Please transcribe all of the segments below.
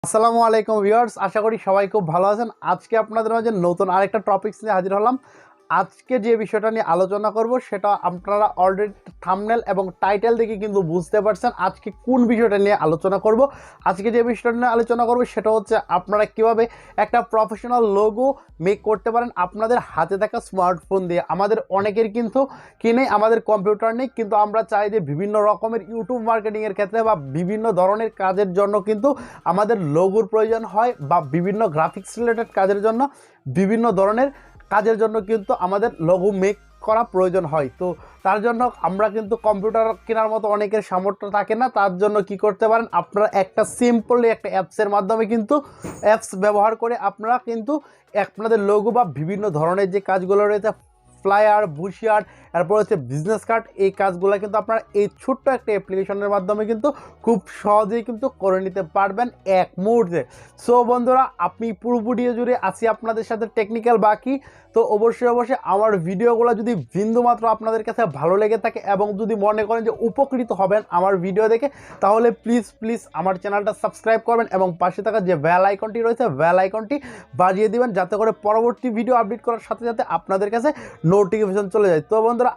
আসসালামু আলাইকুম ভিউয়ার্স, আশা করি সবাই খুব ভালো আছেন। আজকে আপনাদের মাঝে নতুন আরেকটা টপিকস নিয়ে হাজির হলাম। আজকে যে বিষয়টা নিয়ে আলোচনা করব সেটা আপনারা অলরেডি থাম্বনেল এবং টাইটেল দেখে কিন্তু বুঝতে পারছেন আজকে কোন বিষয়টা নিয়ে আলোচনা করব। আজকে যে বিষয়টা নিয়ে আলোচনা করব সেটা হচ্ছে আপনারা কিভাবে একটা প্রফেশনাল লোগো মেক করতে পারেন আপনাদের হাতে থাকা স্মার্টফোন দিয়ে। আমাদের অনেকের কিন্তু কিনে আমাদের কম্পিউটার নেই, কিন্তু আমরা চাই যে বিভিন্ন রকমের ইউটিউব মার্কেটিংয়ের ক্ষেত্রে বা বিভিন্ন ধরনের কাজের জন্য কিন্তু আমাদের লোগোর প্রয়োজন হয়, বা বিভিন্ন গ্রাফিক্স রিলেটেড কাজের জন্য বিভিন্ন ধরনের কাজের জন্য কিন্তু আমাদের লোগো মেক করা প্রয়োজন হয়। তো তার জন্য আমরা কিন্তু কম্পিউটার কেনার মতো অনেকের সামর্থ্য থাকে না। তার জন্য কি করতে পারেন, আপনারা একটা সিম্পলি একটা অ্যাপসের মাধ্যমে কিন্তু অ্যাপস ব্যবহার করে আপনারা কিন্তু আপনাদের লোগো বা বিভিন্ন ধরনের যে কাজগুলো রয়েছে, ফ্লায়ার, বুশিয়ার্ড, এরপর হচ্ছে বিজনেস কার্ড, এই কাজগুলো কিন্তু আপনারা এই ছোট্ট একটা অ্যাপ্লিকেশনের মাধ্যমে কিন্তু খুব সহজেই কিন্তু করে নিতে পারবেন এক মুহূর্তে। সো বন্ধুরা, আপনি পুরো ভিডিও জুড়ে আছি আপনাদের সাথে টেকনিক্যাল বাকি। তো অবশ্যই আমার ভিডিওগুলো যদি বিন্দুমাত্র আপনাদের কাছে ভালো লেগে থাকে এবং যদি মনে করেন যে উপকৃত হবেন আমার ভিডিও দেখে, তাহলে প্লিজ আমার চ্যানেলটা সাবস্ক্রাইব করবেন এবং পাশে থাকা যে বেল আইকনটি রয়েছে বেল আইকনটি বাজিয়ে দিবেন, যাতে করে পরবর্তী ভিডিও আপডেট করার সাথে সাথে আপনাদের কাছে নোটিফিকেশন চলে যায়। তো বন্ধুরা,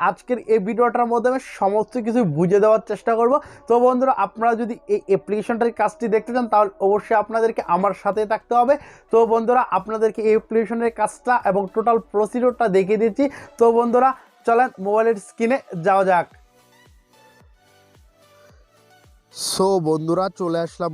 আজকের এই ভিডিওটার মাধ্যমে সমস্ত কিছু বুঝে দেওয়ার চেষ্টা করব। তো বন্ধুরা, আপনারা যদি এই অ্যাপ্লিকেশনটার কাজটি দেখতে চান তাহলে অবশ্যই আপনাদেরকে আমার সাথে থাকতে হবে। তো বন্ধুরা, আপনাদেরকে এই অ্যাপ্লিকেশনের কাজটা এবং টোটাল প্রসিডিওরটা দেখিয়ে দিচ্ছি। তো বন্ধুরা, চলেন মোবাইলের স্ক্রিনে যাওয়া যাক। সো বন্ধুরা, চলে আসলাম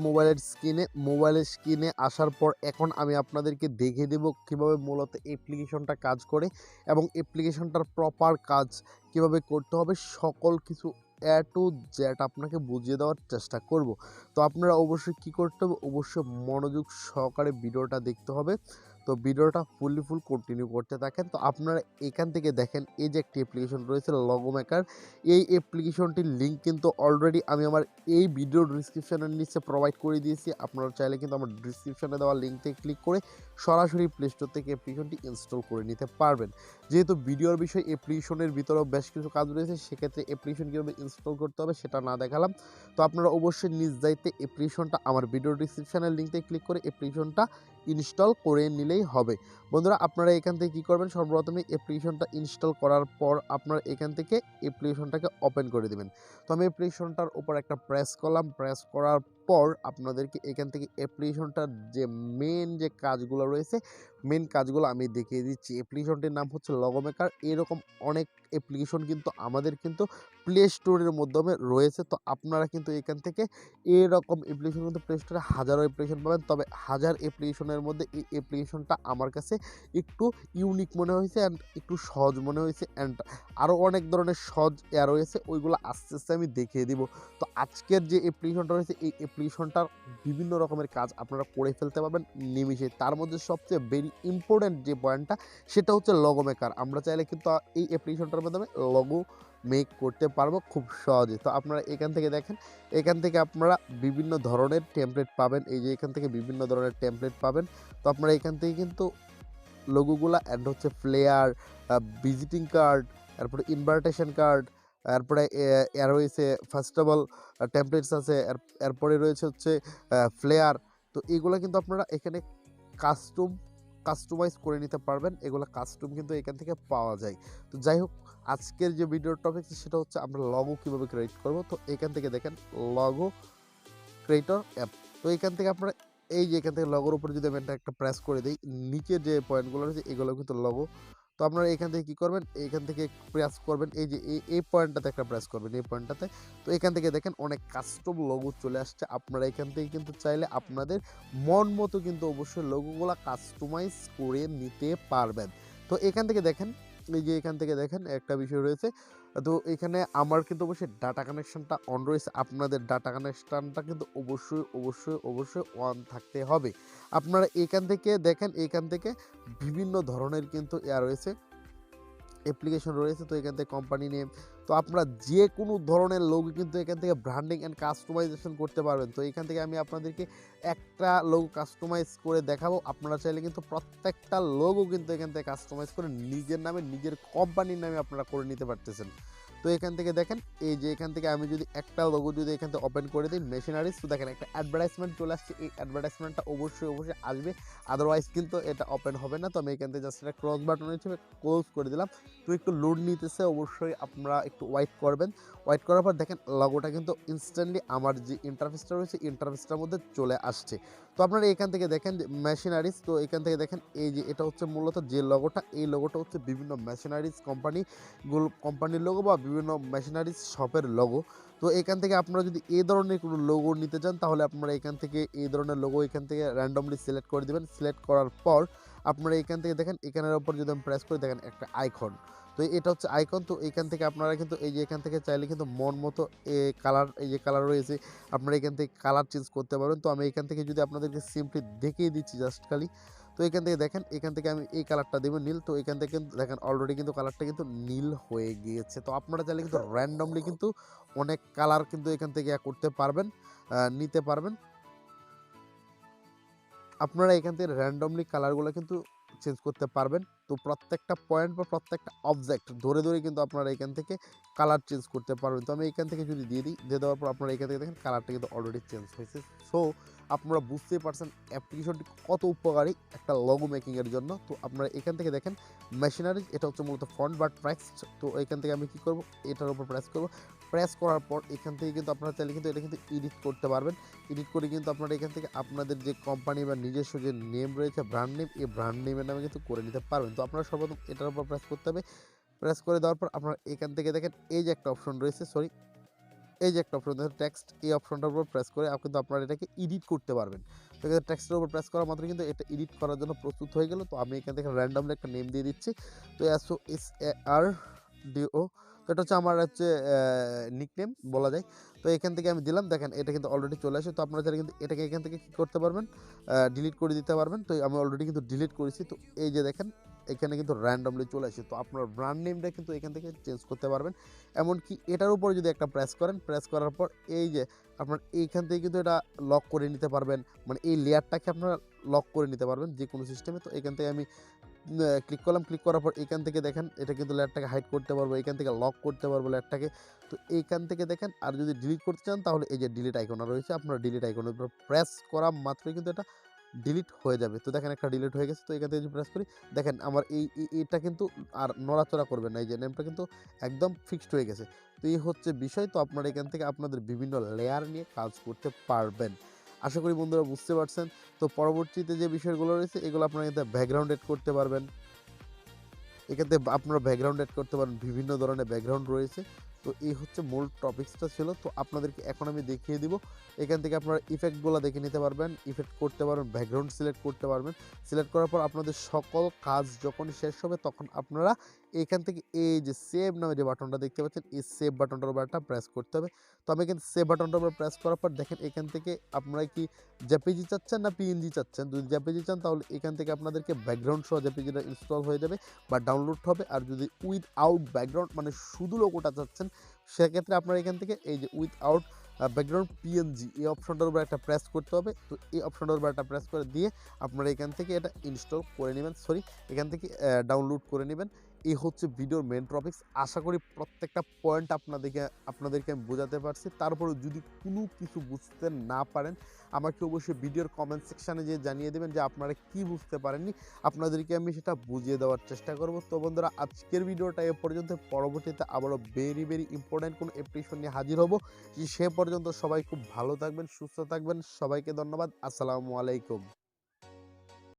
মোবাইলের স্ক্রিনে আসার পর এখন আমি আপনাদেরকে দেখিয়ে দেব কিভাবে মূলত অ্যাপ্লিকেশনটা কাজ করে এবং অ্যাপ্লিকেশনটার প্রপার কাজ কিভাবে করতে হবে, সকল কিছু এ টু জেড আপনাকে বুঝিয়ে দেওয়ার চেষ্টা করব। তো আপনারা অবশ্যই কী করতে হবে, অবশ্যই মনোযোগ সহকারে ভিডিওটা দেখতে হবে। তো ভিডিওটা ফুল কন্টিনিউ করতে থাকেন। তো আপনারা এখান থেকে দেখেন, এই যে একটি অ্যাপ্লিকেশন রয়েছে লগো মেকার, এই অ্যাপ্লিকেশনটির লিঙ্ক কিন্তু অলরেডি আমি আমার এই ভিডিও ডিসক্রিপশনের নিচে প্রোভাইড করে দিয়েছি। আপনারা চাইলে কিন্তু আমার ডিসক্রিপশনে দেওয়া লিঙ্ক থেকে ক্লিক করে সরাসরি প্লে স্টোর থেকে অ্যাপ্লিকেশনটি ইনস্টল করে নিতে পারবেন। যেহেতু ভিডিওর বিষয় অ্যাপ্লিকেশনের ভিতরেও বেশ কিছু কাজ রয়েছে, সেক্ষেত্রে অ্যাপ্লিকেশন কীভাবে ইনস্টল করতে হবে সেটা না দেখালাম। তো আপনারা অবশ্যই নিজ দায়িত্বে অ্যাপ্লিকেশনটা আমার ভিডিও ডিসক্রিপশনের লিঙ্ক থেকে ক্লিক করে অ্যাপ্লিকেশনটা ইনস্টল করে নিলেই হবে। বন্ধুরা, আপনারা এখান থেকে কী করবেন, সর্বপ্রথমে অ্যাপ্লিকেশনটা ইনস্টল করার পর আপনারা এখান থেকে অ্যাপ্লিকেশনটাকে ওপেন করে দেবেন। তো আমি অ্যাপ্লিকেশনটার উপর একটা প্রেস করলাম। প্রেস করার পর আপনাদেরকে এখান থেকে অ্যাপ্লিকেশনটার যে মেন যে কাজগুলো রয়েছে, মেন কাজগুলো আমি দেখিয়ে দিচ্ছি। অ্যাপ্লিকেশনটির নাম হচ্ছে লগো মেকার। এরকম অনেক অ্যাপ্লিকেশন কিন্তু আমাদের কিন্তু প্লে স্টোরের মাধ্যমে রয়েছে। তো আপনারা কিন্তু এখান থেকে এরকম অ্যাপ্লিকেশন কিন্তু প্লে স্টোরে হাজারো অ্যাপ্লিকেশন পাবেন, তবে হাজার অ্যাপ্লিকেশনের মধ্যে এই অ্যাপ্লিকেশনটা আমার কাছে একটু ইউনিক মনে হয়েছে অ্যান্ড একটু সহজ মনে হয়েছে, অ্যান্ড আরও অনেক ধরনের সহজ রয়েছে, ওইগুলো আস্তে আস্তে আমি দেখিয়ে দিব। তো আজকের যে অ্যাপ্লিকেশনটা রয়েছে, এই অ্যাপ্লিকেশনটার বিভিন্ন রকমের কাজ আপনারা করে ফেলতে পারবেন নিমিষে। তার মধ্যে সবচেয়ে ভেরি ইম্পর্ট্যান্ট যে পয়েন্টটা, সেটা হচ্ছে লগো মেকার। আমরা চাইলে কিন্তু এই অ্যাপ্লিকেশনটার মাধ্যমে লগো মেক করতে পারবো খুব সহজে। তো আপনারা এখান থেকে দেখেন, এখান থেকে আপনারা বিভিন্ন ধরনের টেমপ্লেট পাবেন। এই যে এখান থেকে বিভিন্ন ধরনের টেমপ্লেট পাবেন। তো আপনারা এখান থেকে কিন্তু লোগোগুলা অ্যাড হচ্ছে ফ্লেয়ার, ভিজিটিং কার্ড, তারপরে ইনভাইটেশন কার্ড, এরপরে রয়েছে ফার্স্ট অফ অল টেমপ্লেটস আছে, এরপরে রয়েছে হচ্ছে ফ্লেয়ার। তো এগুলো কিন্তু আপনারা এখানে কাস্টমাইজ করে নিতে পারবেন। এগুলো কাস্টম কিন্তু এখান থেকে পাওয়া যায়। তো যাই হোক, আজকের যে ভিডিওর টপিক সেটা হচ্ছে আমরা লগো কীভাবে ক্রিয়েট করব। তো এখান থেকে দেখেন লগো ক্রিয়েটর অ্যাপ। তো এখান থেকে আপনারা এই যে এখান থেকে লগোর উপরে যদি আমি একটা প্রেস করে দিই, নিচের যে পয়েন্টগুলো রয়েছে এগুলো কিন্তু লগো। তো আপনারা এখান থেকে কী করবেন, এইখান থেকে প্রেস করবেন, এই যে এই পয়েন্টটাতে একটা প্রেস করবেন, এই পয়েন্টটাতে। তো এখান থেকে দেখেন অনেক কাস্টম লগো চলে আসছে। আপনারা এখান থেকে কিন্তু চাইলে আপনাদের মন মতো কিন্তু অবশ্যই লগোগুলো কাস্টমাইজ করে নিতে পারবেন। তো এখান থেকে দেখেন, এই যে এখান থেকে দেখেন একটা বিষয় রয়েছে। তো এখানে আমার কিন্তু অবশ্যই ডাটা কানেকশনটা অন রয়েছে। আপনাদের ডাটা কানেকশনটা কিন্তু অবশ্যই অন থাকতে হবে। আপনারা এখান থেকে দেখেন, এখান থেকে বিভিন্ন ধরনের কিন্তু রয়েছে, অ্যাপ্লিকেশন রয়েছে। তো এখান থেকে কোম্পানি নেম, তো আপনারা যে কোনো ধরনের লোগো কিন্তু এখান থেকে ব্র্যান্ডিং অ্যান্ড কাস্টমাইজেশন করতে পারবেন। তো এখান থেকে আমি আপনাদেরকে একটা লোগো কাস্টমাইজ করে দেখাবো। আপনারা চাইলে কিন্তু প্রত্যেকটা লোগো কিন্তু এখান থেকে কাস্টমাইজ করে নিজের নামে, নিজের কোম্পানির নামে আপনারা করে নিতে পারতেছেন। তো এখান থেকে দেখেন এই যে এখান থেকে আমি যদি একটা লোগো যদি এখান থেকে ওপেন করে দিই মেশিনারিজ, তো দেখেন একটা অ্যাডভার্টাইজমেন্ট চলে আসছে। এই অ্যাডভার্টাইজমেন্টটা অবশ্যই আসবে, আদারওয়াইজ কিন্তু এটা ওপেন হবে না। তো আমি এখান থেকে জাস্ট একটা ক্রস বাটন হিসেবে ক্লোজ করে দিলাম। তো একটু লোড নিতেছে, অবশ্যই আপনারা একটু ওয়েট করবেন। ওয়েট করার পর দেখেন লোগোটা কিন্তু ইনস্ট্যান্টলি আমার যে ইন্টারফেসটা রয়েছে ইন্টারফেসটার মধ্যে চলে আসছে। তো আপনারা এখান থেকে দেখেন যে মেশিনারিজ, তো এখান থেকে দেখেন এই যে এটা হচ্ছে মূলত যে লোগোটা, এই লোগোটা হচ্ছে বিভিন্ন মেশিনারিজ কোম্পানির লোগো বা বিভিন্ন মেশিনারিজ শপের লোগো। তো এখান থেকে আপনারা যদি এই ধরনের কোনো লোগো নিতে চান তাহলে আপনারা এখান থেকে এই ধরনের লোগো এখান থেকে র্যান্ডমলি সিলেক্ট করে দিবেন। সিলেক্ট করার পর আপনারা এখান থেকে দেখেন এখানের উপর যদি আমি প্রেস করি দেখেন একটা আইকন, তো এটা হচ্ছে আইকন। তো এখান থেকে আপনারা কিন্তু এই যে এখান থেকে চাইলে কিন্তু মন মতো কালার, এই যে কালার রয়েছে আপনারা এখান থেকে কালার চেঞ্জ করতে পারবেন। তো আমি এখান থেকে যদি আপনাদেরকে সিম্পলি দেখিয়ে দিচ্ছি জাস্ট খালি, তো এখান থেকে দেখেন এখান থেকে আমি এই কালারটা দেবো নীল। তো এখান থেকে কিন্তু দেখেন অলরেডি কিন্তু কালারটা কিন্তু নীল হয়ে গিয়েছে। তো আপনারা চাইলে কিন্তু র্যান্ডমলি কিন্তু অনেক কালার কিন্তু এখান থেকে করতে পারবেন, নিতে পারবেন। আপনারা এখান থেকে র্যান্ডমলি কালারগুলো কিন্তু চেঞ্জ করতে পারবেন। তো প্রত্যেকটা পয়েন্ট বা প্রত্যেকটা অবজেক্ট ধরে কিন্তু আপনারা এখান থেকে কালার চেঞ্জ করতে পারবেন। তো আমি এখান থেকে যদি দিয়ে দিই, দিয়ে দেওয়ার পর আপনারা এখান থেকে দেখেন কালারটা কিন্তু অলরেডি চেঞ্জ হয়েছে। সো আপনারা বুঝতেই পারছেন অ্যাপ্লিকেশনটি কত উপকারী একটা লোগো মেকিংয়ের জন্য। তো আপনারা এখান থেকে দেখেন মেশিনারিজ, এটা হচ্ছে মূলত ফন্ট বাট টেক্সট। তো এখান থেকে আমি কি করব, এটার উপর প্রেস করব। প্রেস করার পর এখান থেকে কিন্তু আপনারা চাইলে কিন্তু এটা কিন্তু এডিট করতে পারবেন। এডিট করে কিন্তু আপনারা এখান থেকে আপনাদের যে কোম্পানি বা নিজস্ব যে নেম রয়েছে ব্র্যান্ড নেম, এই ব্র্যান্ড নেমের নামে কিন্তু করে নিতে পারবেন। তো আপনারা সর্বপ্রথম এটার উপর প্রেস করতে হবে। প্রেস করে দেওয়ার পর আপনারা এখান থেকে দেখেন এই যে একটা অপশন রয়েছে, এই যে একটা অপশন রয়েছে টেক্সট, এই অপশনটার উপর প্রেস করে কিন্তু আপনারা এটাকে এডিট করতে পারবেন। তো এখানে টেক্সটের উপর প্রেস করা মাত্র কিন্তু এটা এডিট করার জন্য প্রস্তুত হয়ে গেল। তো আমি এখান থেকে র্যান্ডমলি একটা নেম দিয়ে দিচ্ছি। তো SOSARDO, তো এটা হচ্ছে আমার হচ্ছে নিকনেম বলা যায়। তো এখান থেকে আমি দিলাম, দেখেন এটা কিন্তু অলরেডি চলে আসে। তো আপনারা চাইলে কিন্তু এটাকে এখান থেকে কী করতে পারবেন, ডিলিট করে দিতে পারবেন। তো আমি অলরেডি কিন্তু ডিলিট করেছি। তো এই যে দেখেন এখানে কিন্তু র্যান্ডমলি চলে আসে। তো আপনার ব্র্যান্ড নেমটা কিন্তু এখান থেকে চেঞ্জ করতে পারবেন। এমনকি এটার উপরে যদি একটা প্রেস করেন, প্রেস করার পর এই যে আপনার এইখান থেকে কিন্তু এটা লক করে নিতে পারবেন, মানে এই লেয়ারটাকে আপনারা লক করে নিতে পারবেন যে কোনো সিস্টেমে। তো এখান থেকে আমি ক্লিক করলাম, ক্লিক করার পর এখান থেকে দেখেন এটা কিন্তু লেয়ারটাকে হাইড করতে পারবো, এখান থেকে লক করতে পারবো লেয়ারটাকে। তো এইখান থেকে দেখেন আর যদি ডিলিট করতে চান তাহলে এই যে ডিলিট আইকন রয়েছে, আপনারা ডিলিট আইকনের উপর প্রেস করা মাত্রই কিন্তু এটা ডিলিট হয়ে যাবে। তো দেখেন একটা ডিলিট হয়ে গেছে। তো এখান থেকে যদি প্রেস করি দেখেন আমার এটা কিন্তু আর নড়াচড়া করবে না, এই যে নেমটা কিন্তু একদম ফিক্সড হয়ে গেছে। তো এই হচ্ছে বিষয়। তো আপনারা এখান থেকে আপনাদের বিভিন্ন লেয়ার নিয়ে কাজ করতে পারবেন। আশা করি বন্ধুরা বুঝতে পারছেন। তো পরবর্তীতে যে বিষয়গুলো রয়েছে এগুলো আপনারা এখানে ব্যাকগ্রাউন্ড এড করতে পারবেন। এক্ষেত্রে আপনারা ব্যাকগ্রাউন্ড এড করতে পারেন, বিভিন্ন ধরনের ব্যাকগ্রাউন্ড রয়েছে। তো এই হচ্ছে মূল টপিক্সটা ছিল। তো আপনাদেরকে এখন আমি দেখিয়ে দিব। এখান থেকে আপনারা ইফেক্টগুলো দেখে নিতে পারবেন, ইফেক্ট করতে পারবেন, ব্যাকগ্রাউন্ড সিলেক্ট করতে পারবেন। সিলেক্ট করার পর আপনাদের সকল কাজ যখন শেষ হবে তখন আপনারা এখান থেকে এই যে সেভ নামে যে বাটনটা দেখতে পাচ্ছেন, এই সেভ বাটনটার উপর একটা প্রেস করতে হবে। তো আমি কিন্তু সেভ বাটনটার উপর প্রেস করার পর দেখেন এখান থেকে আপনারা কি জেপিজি চাচ্ছেন না পিএনজি চাচ্ছেন। যদি জেপিজি চান তাহলে এখান থেকে আপনাদেরকে ব্যাকগ্রাউন্ড সহ জেপিজিটা ইনস্টল হয়ে যাবে বা ডাউনলোড হবে। আর যদি উইথআউট ব্যাকগ্রাউন্ড মানে শুধু লোগোটা চাচ্ছেন সেক্ষেত্রে আপনারা এখান থেকে এই যে উইথআউট ব্যাকগ্রাউন্ড পিএনজি এই অপশনটার উপর একটা প্রেস করতে হবে। তো এই অপশনটার উপর একটা প্রেস করে দিয়ে আপনারা এখান থেকে এটা ইনস্টল করে নেবেন, এখান থেকে ডাউনলোড করে নেবেন। এই হচ্ছে ভিডিওর মেন টপিক্স। আশা করি প্রত্যেকটা পয়েন্ট আপনাদেরকে আমি বোঝাতে পারছি। তারপরেও যদি কোনো কিছু বুঝতে না পারেন আমাকে অবশ্যই ভিডিওর কমেন্ট সেকশানে যেয়ে জানিয়ে দেবেন যে আপনারা কি বুঝতে পারেননি, আপনাদেরকে আমি সেটা বুঝিয়ে দেওয়ার চেষ্টা করব। তো বন্ধুরা আজকের ভিডিওটা এ পর্যন্ত, পরবর্তীতে আবারও ভেরি ইম্পর্ট্যান্ট কোনো অ্যাপ্লিকেশন নিয়ে হাজির হব। সে পর্যন্ত সবাই খুব ভালো থাকবেন, সুস্থ থাকবেন। সবাইকে ধন্যবাদ। আসসালামু আলাইকুম।